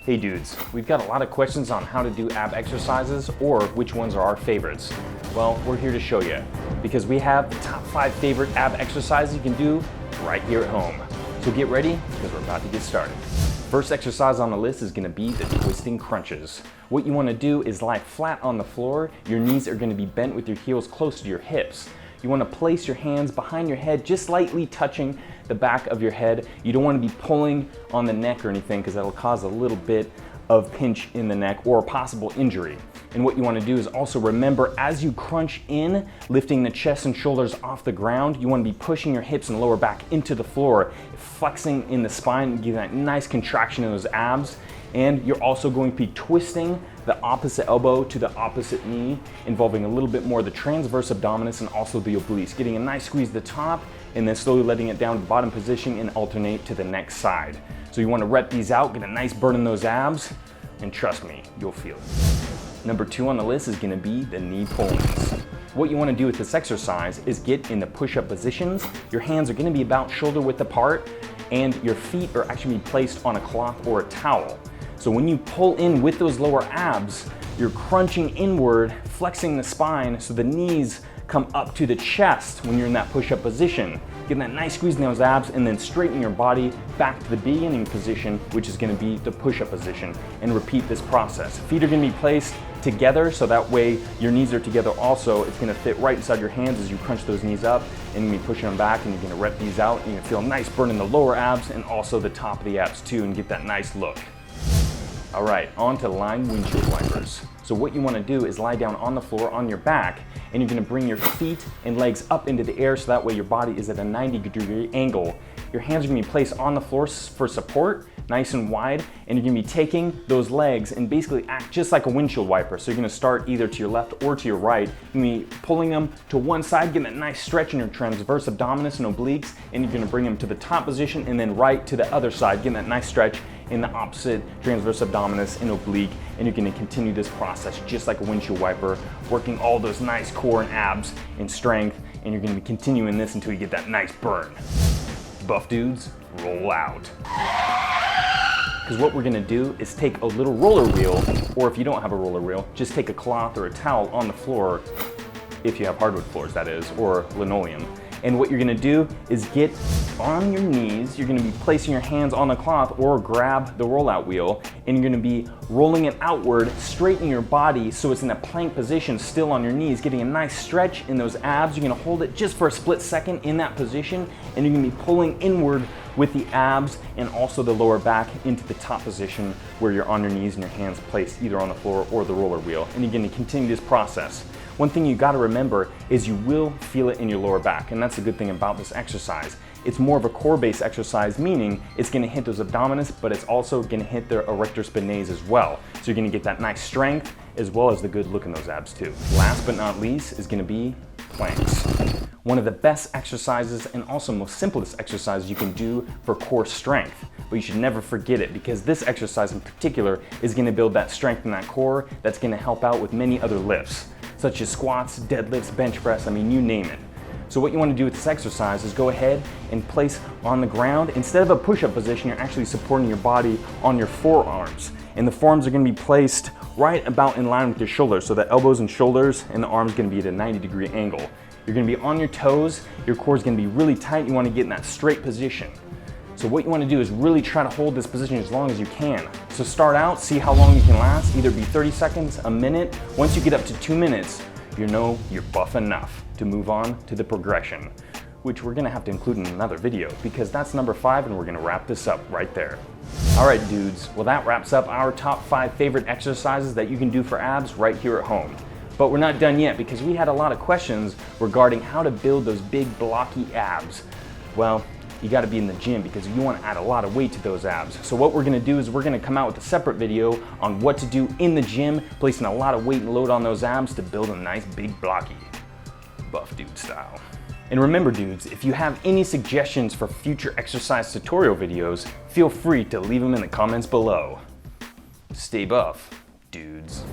Hey dudes, we've got a lot of questions on how to do ab exercises or which ones are our favorites. Well, we're here to show you because we have the top 5 favorite ab exercises you can do right here at home. So get ready because we're about to get started. First exercise on the list is going to be the twisting crunches. What you want to do is lie flat on the floor. Your knees are going to be bent with your heels close to your hips. You want to place your hands behind your head, just slightly touching the back of your head. You don't want to be pulling on the neck or anything because that'll cause a little bit of pinch in the neck or a possible injury. And what you want to do is also remember as you crunch in, lifting the chest and shoulders off the ground, you want to be pushing your hips and lower back into the floor, flexing in the spine, give that nice contraction in those abs. And you're also going to be twisting the opposite elbow to the opposite knee, involving a little bit more of the transverse abdominis and also the obliques, getting a nice squeeze at the top and then slowly letting it down to the bottom position and alternate to the next side. So you want to rep these out, get a nice burn in those abs, and trust me, you'll feel it. Number 2 on the list is going to be the knee pull-ins. What you want to do with this exercise is get in the push-up positions. Your hands are going to be about shoulder width apart and your feet are actually be placed on a cloth or a towel. So when you pull in with those lower abs, you're crunching inward, flexing the spine so the knees come up to the chest when you're in that push-up position. Getting that nice squeeze in those abs and then straighten your body back to the beginning position, which is going to be the push-up position, and repeat this process. Feet are going to be placed together so that way your knees are together also. It's going to fit right inside your hands as you crunch those knees up and you're going to be pushing them back and you're going to rep these out and you're going to feel a nice burn in the lower abs and also the top of the abs too and get that nice look. All right, on to lying windshield wipers. So what you want to do is lie down on the floor on your back and you're going to bring your feet and legs up into the air so that way your body is at a 90-degree angle. Your hands are going to be placed on the floor for support, nice and wide, and you're going to be taking those legs and basically act just like a windshield wiper. So you're going to start either to your left or to your right. You're going to be pulling them to one side, getting that nice stretch in your transverse abdominis and obliques, and you're going to bring them to the top position and then right to the other side, getting that nice stretch in the opposite transverse abdominis and oblique, and you're going to continue this process just like a windshield wiper, working all those nice core and abs and strength, and you're going to be continuing this until you get that nice burn. Buff dudes, roll out. Because what we're going to do is take a little roller wheel, or if you don't have a roller wheel, just take a cloth or a towel on the floor, if you have hardwood floors that is, or linoleum. And what you're going to do is get on your knees, you're going to be placing your hands on the cloth or grab the rollout wheel and you're going to be rolling it outward, straightening your body so it's in a plank position still on your knees, getting a nice stretch in those abs. You're going to hold it just for a split second in that position and you're going to be pulling inward with the abs and also the lower back into the top position where you're on your knees and your hands placed either on the floor or the roller wheel. And you're going to continue this process. One thing you got to remember is you will feel it in your lower back, and that's a good thing about this exercise. It's more of a core-based exercise, meaning it's going to hit those abdominis, but it's also going to hit their erector spinae as well. So you're going to get that nice strength as well as the good look in those abs too. Last but not least is going to be planks. One of the best exercises and also most simplest exercises you can do for core strength. But you should never forget it because this exercise in particular is going to build that strength in that core that's going to help out with many other lifts, such as squats, deadlifts, bench press, I mean, you name it. So what you want to do with this exercise is go ahead and place on the ground. Instead of a push-up position, you're actually supporting your body on your forearms. And the forearms are going to be placed right about in line with your shoulders. So the elbows and shoulders and the arms are going to be at a 90-degree angle. You're going to be on your toes. Your core is going to be really tight. You want to get in that straight position. So what you want to do is really try to hold this position as long as you can. So start out, see how long you can last, either be 30 seconds, a minute. Once you get up to 2 minutes, you know you're buff enough to move on to the progression, which we're gonna have to include in another video because that's number 5 and we're gonna wrap this up right there. All right, dudes, well that wraps up our top 5 favorite exercises that you can do for abs right here at home. But we're not done yet because we had a lot of questions regarding how to build those big blocky abs. Well, you got to be in the gym because you want to add a lot of weight to those abs. So what we're going to do is we're going to come out with a separate video on what to do in the gym, placing a lot of weight and load on those abs to build a nice big blocky, buff dude style. And remember dudes, if you have any suggestions for future exercise tutorial videos, feel free to leave them in the comments below. Stay buff, dudes.